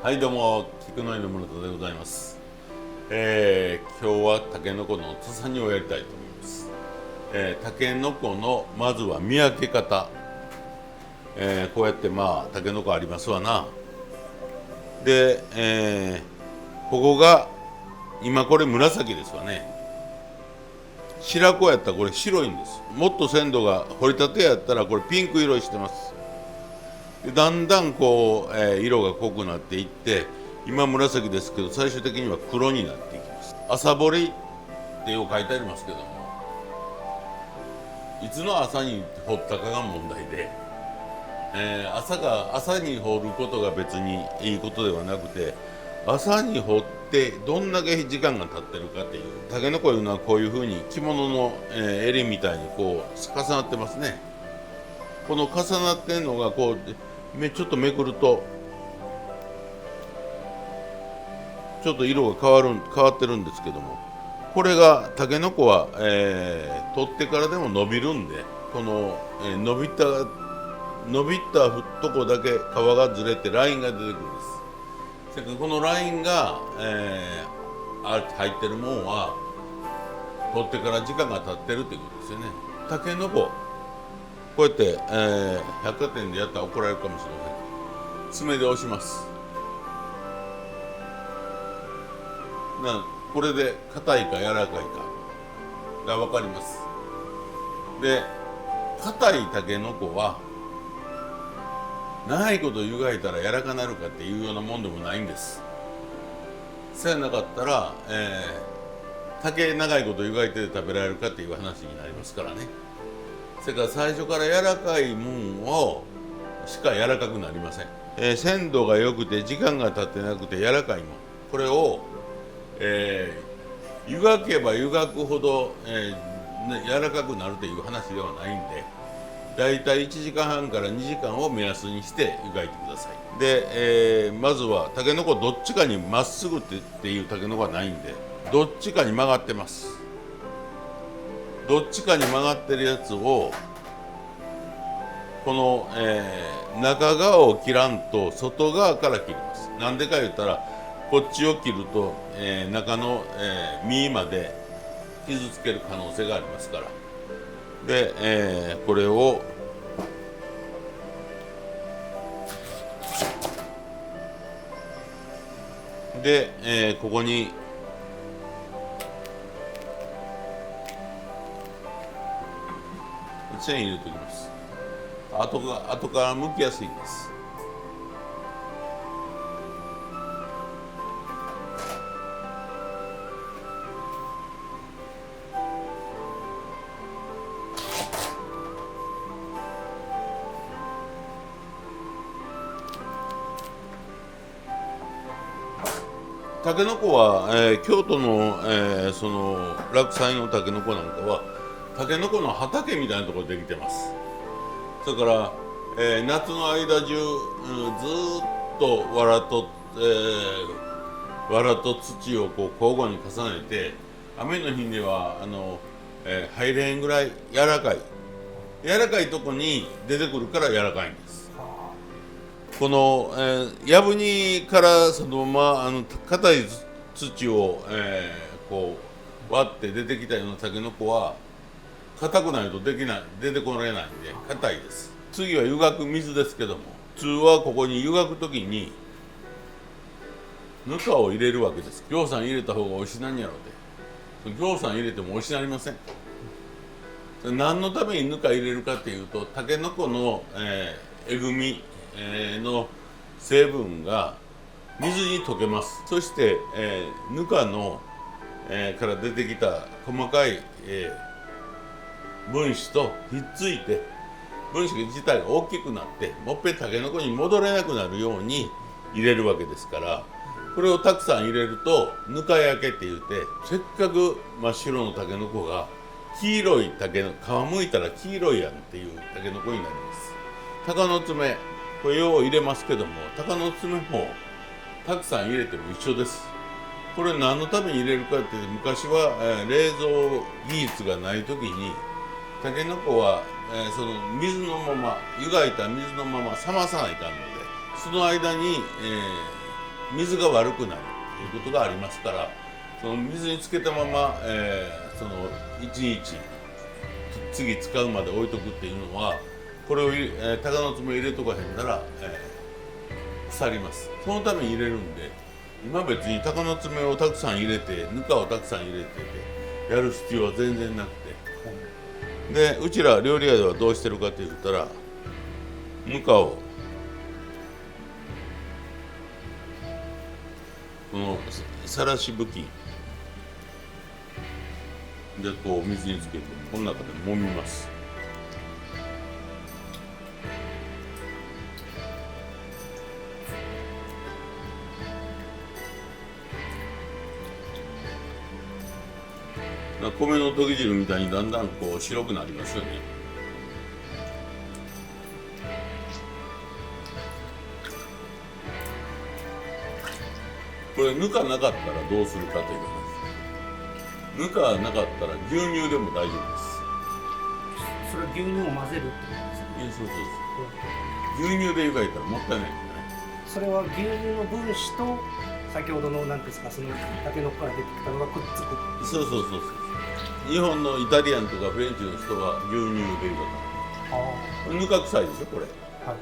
はいどうも、菊の井の室田でございます。今日はタケノコの土佐煮をやりたいと思います。タケノコのまずは見分け方、こうやってタケノコありますわな。で、ここが今これ紫ですわね。白子やったらこれ白いんです。もっと鮮度が掘りたてやったらこれピンク色してます。でだんだんこう、色が濃くなっていって、今紫ですけど最終的には黒になっていきます。朝掘りってよく書いてありますけども、いつの朝に掘ったかが問題で、朝に掘ることが別にいいことではなくて、朝に掘ってどんだけ時間が経ってるかっていう。タケノコいうのはこういうふうに着物の、襟みたいにこう重なってますね。この重なってるのがこうちょっとめくるとちょっと色が変わってるんですけども、これがタケノコは、取ってからでも伸びるんで、この、伸びたとこだけ皮がずれてラインが出てくるんです。それからこのラインが、入ってるもんは取ってから時間が経ってるっていうことですよね。タケノコこうやって、百貨店でやったら怒られるかもしれません。爪で押します。これで硬いか柔らかいかが分かります。で、硬いタケノコは長いこと湯がいたら柔らかなるかっていうようなもんでもないんです。そうやなかったら、竹長いこと湯がいて食べられるかっていう話になりますからね。それから最初から柔らかいもんをしか柔らかくなりません。鮮度が良くて時間が経ってなくて柔らかいもん、これを、湯がけば湯がくほど、柔らかくなるという話ではないんで、だいたい1時間半から2時間を目安にして湯がいてください。で、まずはタケノコどっちかにまっすぐっていうタケノコはないんで、どっちかに曲がってます。どっちかに曲がってるやつをこの、中側を切らんと外側から切ります。なんでか言ったらこっちを切ると、中の、身まで傷つける可能性がありますから。で、これをで、ここに線入れておきます。後から剥きやすいです。タケノコは、京都の、その落栽のタケノコなんかはタケノコの畑みたいなところでできてます。それから、夏の間中、ずっと藁と土をこう交互に重ねて、雨の日には入れんぐらい柔らかいとこに出てくるから柔らかいんです。この、やぶにからそのまま硬い土を、こう割って出てきたようなタケノコは硬くないと出てこれないんで硬いです。次は湯がく水ですけども、普通はここに湯がく時にぬかを入れるわけです。ぎょうさん入れた方がおいしなんやろうで、ぎょうさん入れてもおいしなりません。何のためにぬか入れるかっていうと、タケノコの、えぐみの成分が水に溶けます。そして、ぬかの、から出てきた細かい、分子とひっついて、分子自体が大きくなってもっぺんタケノコに戻れなくなるように入れるわけですから、これをたくさん入れるとぬか焼けって言って、せっかく真っ白のタケノコが黄色い皮むいたら黄色いやんっていうタケノコになります。鷹の爪、これよう入れますけども、鷹の爪もたくさん入れても一緒です。これ何のために入れるかって、昔は、冷蔵技術がない時にタケノコは、その水のまま湯がいた水のまま冷まさないかんので、その間に、水が悪くなるということがありますから、その水につけたまま、その1日次使うまで置いとくっていうのは、これを鷹の爪入れとかへんなら、腐ります。そのために入れるんで、今別に鷹の爪をたくさん入れてぬかをたくさん入れてやる必要は全然なくて、でうちら料理屋ではどうしてるかって言ったら、ぬかをこのさらし布巾でこう水につけてこの中で揉みます。米のとぎ汁みたいにだんだんこう白くなりますよね。これぬかなかったらどうするかという話。ぬかなかったら牛乳でも大丈夫です。それ牛乳を混ぜるってことですか？そうそうそう。牛乳で湯がいたらもったいないんだね。それは牛乳の分子と先ほどの何ですか、そのタケノコから出てきたのがくっつく。そうそうそうそう。日本のイタリアンとかフレンチの人は牛乳で湯がく。ぬか臭いでしょこれ。はい。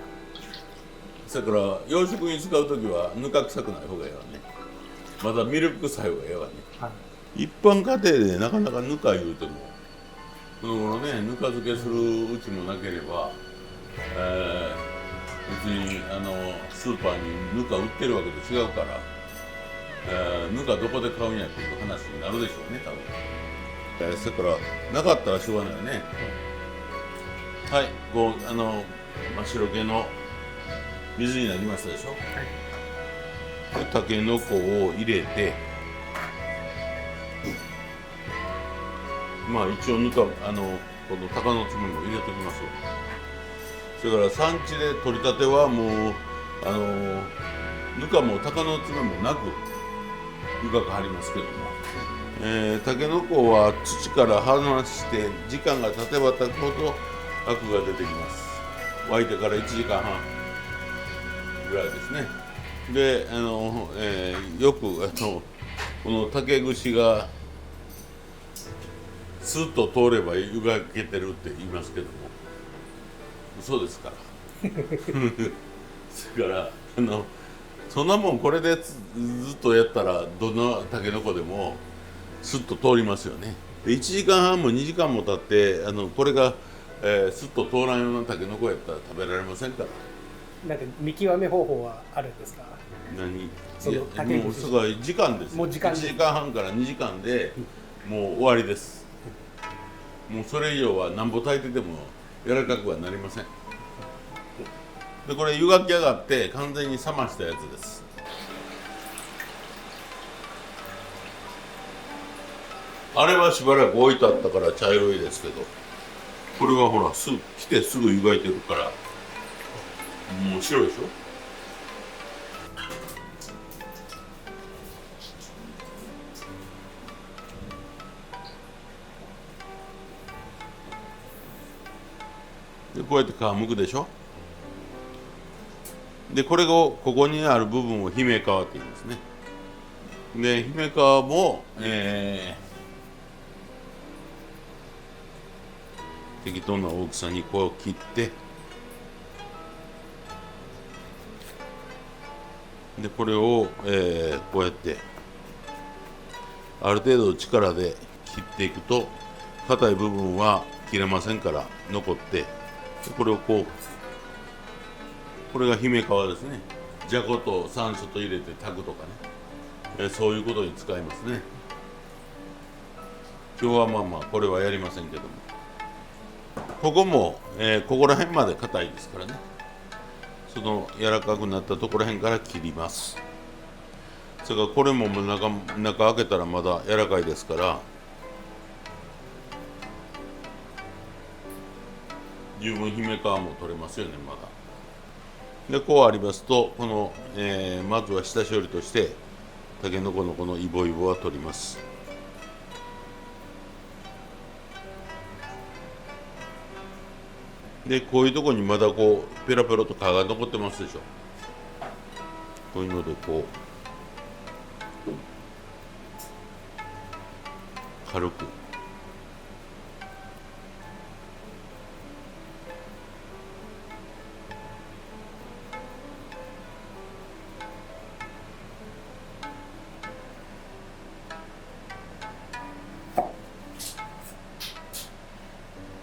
それから洋食に使うときはぬか臭くない方がいいわね。まだミルク臭い方がいいわね。はい。一般家庭でなかなかぬか言うても、この頃ね、ぬか漬けするうちもなければ、別にスーパーにぬか売ってるわけと違うから、ぬかどこで買うんやっていう話になるでしょうね、多分。それからなかったらしょうがないよね。はい、こう真っ白系の水になりましたでしょ。はい、でたけのこを入れて、まあ一応ぬかこの鷹の爪も入れときますよ。それから産地で取りたてはもうぬかも鷹の爪もなく湯がかりますけども、たけのこは土から離して時間が経てば経つほどアクが出てきます。沸いてから1時間半ぐらいですね。でよくこの竹串がスッと通れば湯がけてるって言いますけども、嘘ですからそれからそんなもんこれでずっとやったらどんなたけのこでもスッと通りますよね。で1時間半も2時間も経ってこれが、スッと通らんようなたけのこやったら食べられませんから。なんか見極め方法はあるんですか？何？その竹串。もうすごい時間です。もう時間。1時間半から2時間でもう終わりです。もうそれ以上はなんぼ炊いてても柔らかくはなりません。でこれ湯がき上がって完全に冷ましたやつです。あれはしばらく置いてあったから茶色いですけど、これはほらすぐ来てすぐ湯がいてるからもう白いでしょ。でこうやって皮むくでしょ。でこれをここにある部分を姫皮って言いますね。で姫皮も、適当な大きさにこう切って、でこれを、こうやってある程度力で切っていくと硬い部分は切れませんから残って、これをこう、これが姫皮ですね。じゃこと山椒と入れて炊くとかね、そういうことに使いますね。今日はまあこれはやりませんけども、ここも、ここら辺まで硬いですからね、その柔らかくなったところら辺から切ります。それからこれも中開けたらまだ柔らかいですから、十分姫皮も取れますよねまだ。でこうありますとこの、まずは下処理としてたけのこのこのイボイボは取ります。でこういうところにまだこうペラペラと皮が残ってますでしょ。こういうのでこう軽く。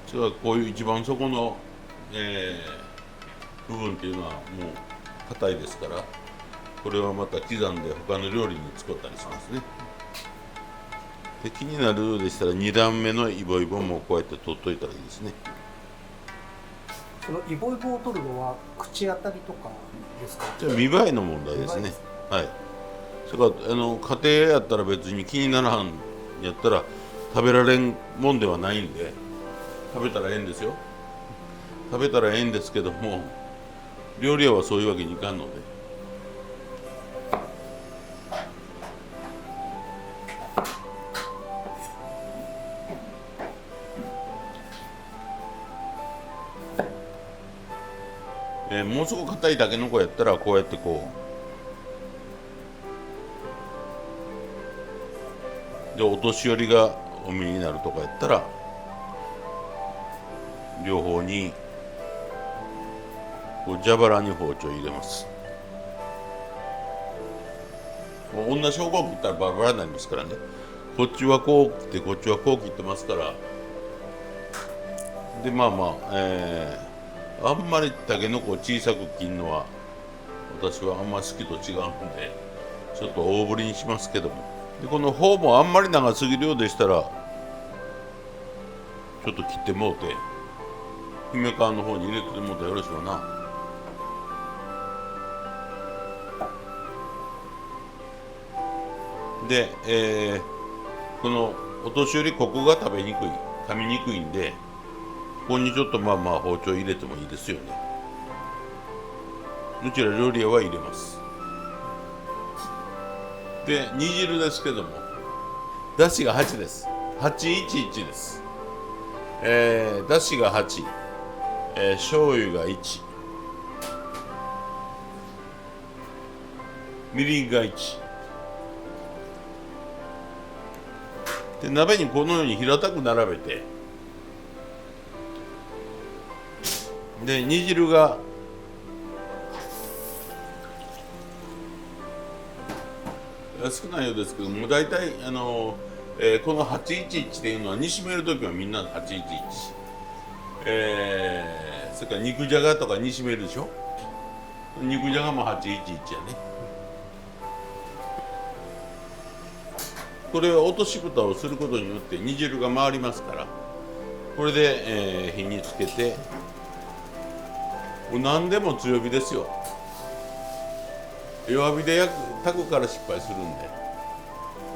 それはこういう一番底の、部分っていうのはもう硬いですから、これはまた刻んで他の料理に使ったりしますね。で、気になるようでしたら2段目のイボイボもこうやって取っといたらいいですね。そのイボイボを取るのは口当たりとかですか？じゃあ見栄えの問題ですね。はい。それから家庭やったら別に気にならんやったら食べられんもんではないんで、食べたらええんですよ。食べたらええんですけども、料理屋はそういうわけにいかんので。もうすぐ硬いタケノコやったらこうやってこうで、お年寄りがお見になるとかやったら両方にこう蛇腹に包丁入れます。もう同じ方向切ったらバラバラになりますからね。こっちはこう切ってこっちはこう切ってますから。で、まあまあ、あんまりタケノコを小さく切るのは私はあんまり好きと違うのでちょっと大ぶりにしますけども、でこの方もあんまり長すぎるようでしたらちょっと切ってもうて姫皮の方に入れてもうたらよろしいわな。で、このお年寄りここが食べにくい噛みにくいんで、ここにちょっとまあまあ包丁入れてもいいですよね。うちら料理屋は入れます。で、煮汁ですけども、だしが8です。811です。だしが8、醤油が1、みりんが1。で、鍋にこのように平たく並べて、で、煮汁が少ないようですけども、大体この811っていうのは煮しめるときはみんな811、それから肉じゃがとか煮しめるでしょ。肉じゃがも811やね。これは落とし蓋をすることによって煮汁が回りますから、これで、火につけて、何でも強火ですよ。弱火で炊くから失敗するんで、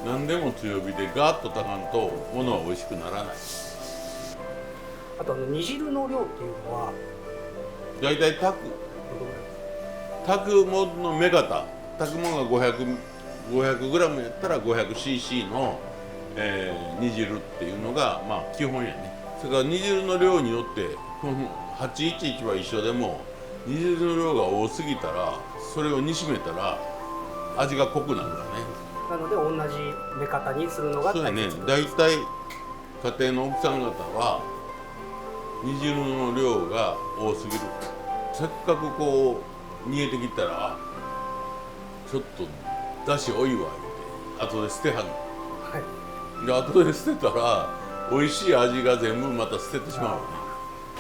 何でも強火でガーッと炊かんとものは美味しくならない。あと煮汁の量っていうのはだいたい炊くものの目方、炊くものが500グラムやったら 500cc の、煮汁っていうのがまあ基本やね。それから煮汁の量によってこの811は一緒でも煮汁の量が多すぎたらそれを煮しめたら味が濃くなるわね。なので同じ目方にするのがそうやね。大切だいたい家庭の奥さん方は煮汁の量が多すぎる。せっかくこう煮えてきたらちょっとだし多いわ言うて後で捨てはんの。はい、で後で捨てたら美味しい味が全部また捨ててしまうわね。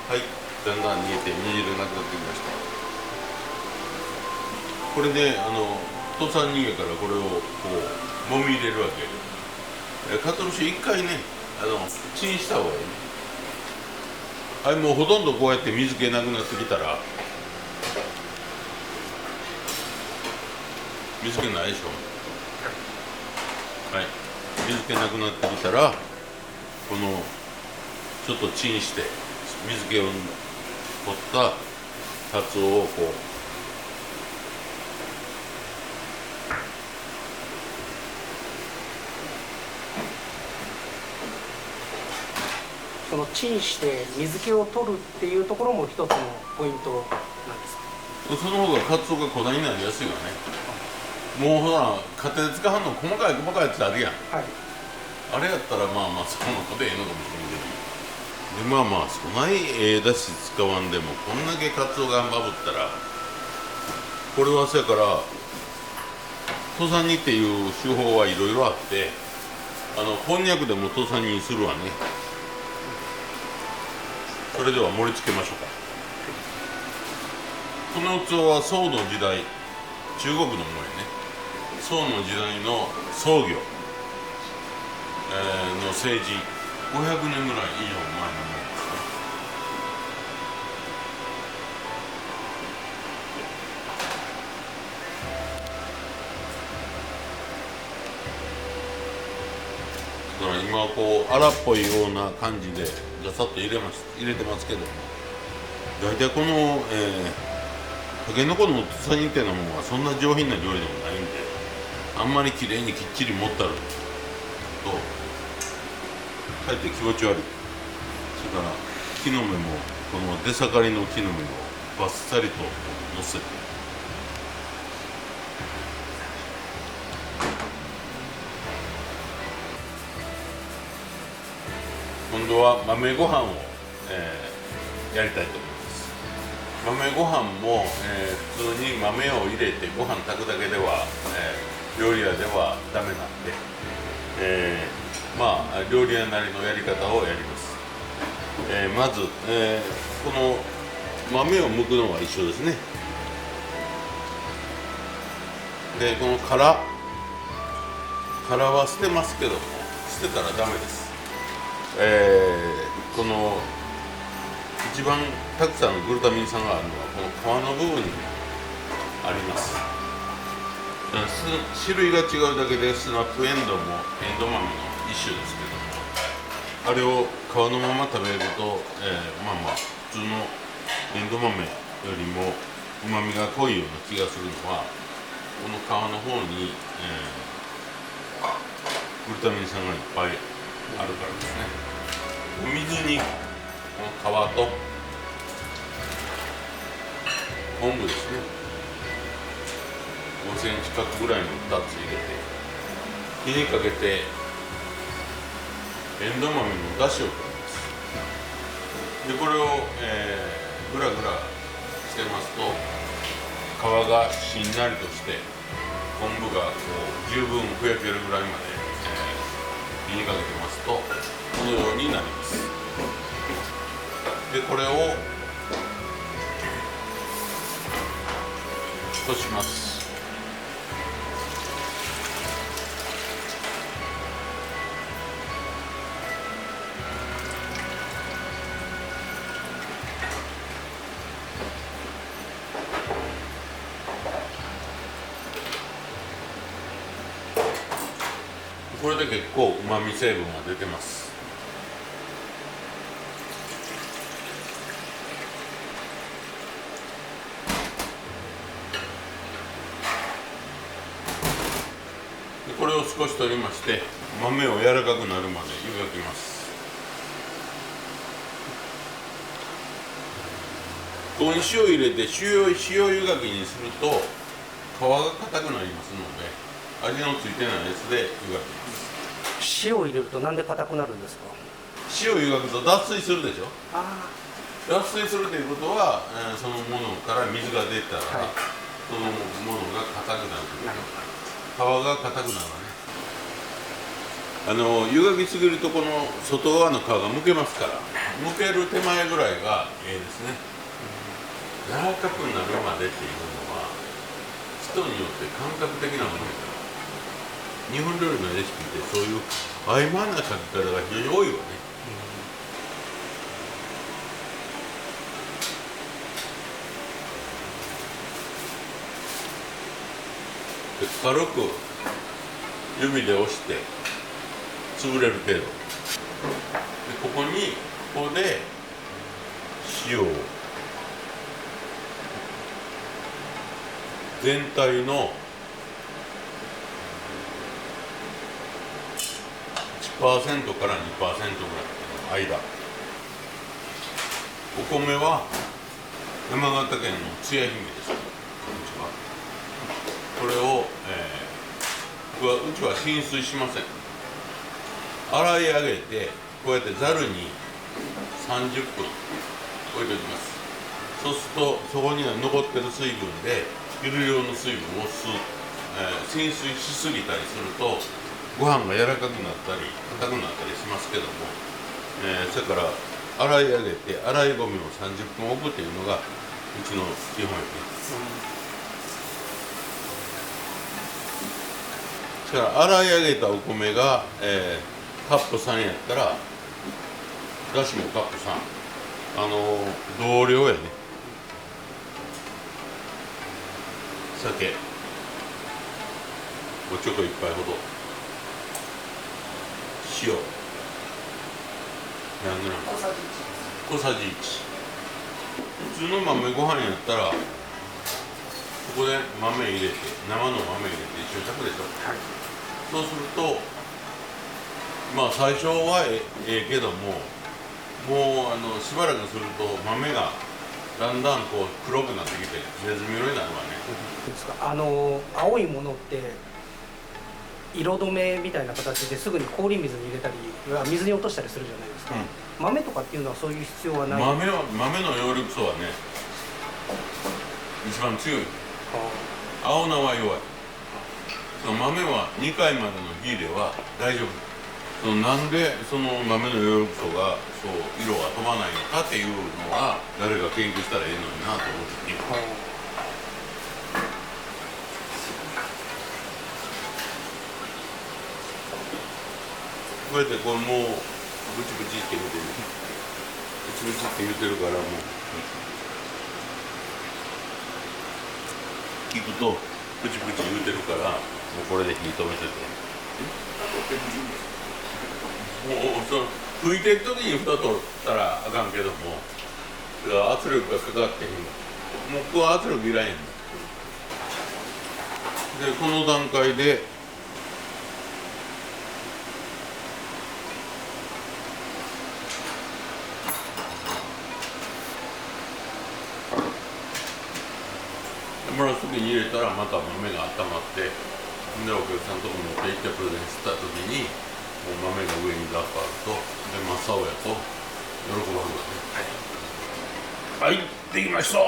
はい、だんだん煮えて煮汁なくなってきました。これで土佐煮えからこれをこうもみ入れるわけ。かつお節一回ねチンした方がいいね。はい、もうほとんどこうやって水気なくなってきたら、水気ないでしょ。はい、水気なくなってきたらこのちょっとチンして水気を取ったカツオをこうそのチンして水気を取るっていうところも一つのポイントなんですか？その方がカツオが粉になりやすいわね。もうほら家庭で使うの細かいやつあるやん。はい。あれやったらまあまあそのことでええのかもしれんけど、でまあまあそないだし使わんでもこんだけカツオがまぶったら、これはそやから土佐煮っていう手法はいろいろあって、こんにゃくでも土佐煮にするわね。それでは盛り付けましょうか。この器は宋の時代、中国のものやね。宋の時代の創業、の政治500年ぐらい以上前のものですね。だから今こう荒っぽいような感じでガサッと入れてますけども、大体この、たけのこの土佐煮っていうのはそんな上品な料理でもないんで、あんまりきれいにきっちり持ったるとかえって気持ち悪い。それから木の芽もこの出盛りの木の芽をバッサリとのせて、今度は豆ご飯を、やりたいと思います。豆ご飯も、普通に豆を入れてご飯炊くだけでは、料理屋ではダメなんで、まあ料理屋なりのやり方をやります。まず、この豆を剥くのは一緒ですね。でこの殻は捨てますけども、捨てたらダメです。この一番たくさんのグルタミン酸があるのはこの皮の部分にあります。種類が違うだけでスナップエンドウもエンドウ豆の一種ですけども、あれを皮のまま食べると、まあまあ普通のエンドウ豆よりもうまみが濃いような気がするのは、この皮の方に、グルタミン酸がいっぱいあるからですね。お水にこの皮と昆布ですね、5センチ角ぐらいの2つ入れて火にかけて、エンドウ豆の出汁を取ります。でこれを、ぐらぐらしてますと皮がしんなりとして昆布がこう十分ふやけるぐらいまで、火にかけてますとこのようになります。でこれをとします。これで結構うまみ成分が出てます。これを少し取りまして、豆を柔らかくなるまで湯がきます。ここに塩入れて塩湯がきにすると皮が硬くなりますので、味のついてないやつで湯がきます。塩を入れるとなんで硬くなるんですか？塩湯がくと脱水するでしょ。あ脱水するということは、そのものから水が出たら、はい、そのものが硬くなるというなる皮が硬くなるわね。湯がきすぎるとこの外側の皮がむけますから、むける手前ぐらいがですね。柔らかくなるまでっていうのは人によって感覚的なものだから、日本料理のレシピってそういう曖昧な書き方が非常に多いわね。で軽く指で押して潰れる程度で、ここで塩を全体の 1% から 2% ぐらいの間。お米は山形県のつや姫です。これを、うちは浸水しません。洗い上げてこうやってざるに30分置いておきます。そうするとそこには残ってる水分でゆる量の水分を吸う、浸水しすぎたりするとご飯が柔らかくなったり硬くなったりしますけども、それから洗い上げて洗いごみを30分置くっていうのがうちの基本やね。それから洗い上げたお米が、カップ3やったらだしもカップ3、同量やね。酒おちょこ1杯ほど、塩何グラム、小さじ1。普通の豆ご飯やったらここで豆入れて生の豆入れて一緒に炊くでしょ、はい、そうするとまあ最初はええけども、もうしばらくすると豆がだんだんこう黒くなってきてネズミ色になるわね。ですか。青いものって色止めみたいな形ですぐに氷水に入れたり水に落としたりするじゃないですか、豆とかっていうのはそういう必要はない。豆の葉緑素はね一番強い。青菜は弱い。その豆は2回までの火では大丈夫。なんでその豆の葉緑素がそう色が飛ばないのかっていうのは誰が研究したらいいのになと思って今、こうやってこれもうブチブチって言うてる、ブチブチって言うてるからもう聞くとブチブチ言うてるからもうこれで火止めてて。もう拭いてる時に蓋取ったらあかんけども圧力がかかってへん。もうここは圧力いらんやん。でこの段階で紫に入れたらまた豆が温まってでお客さんのとこ持って行ってプレゼンした時にもう豆が上にダッとあるとで真っ青やと喜ばれるわね。はい、できました。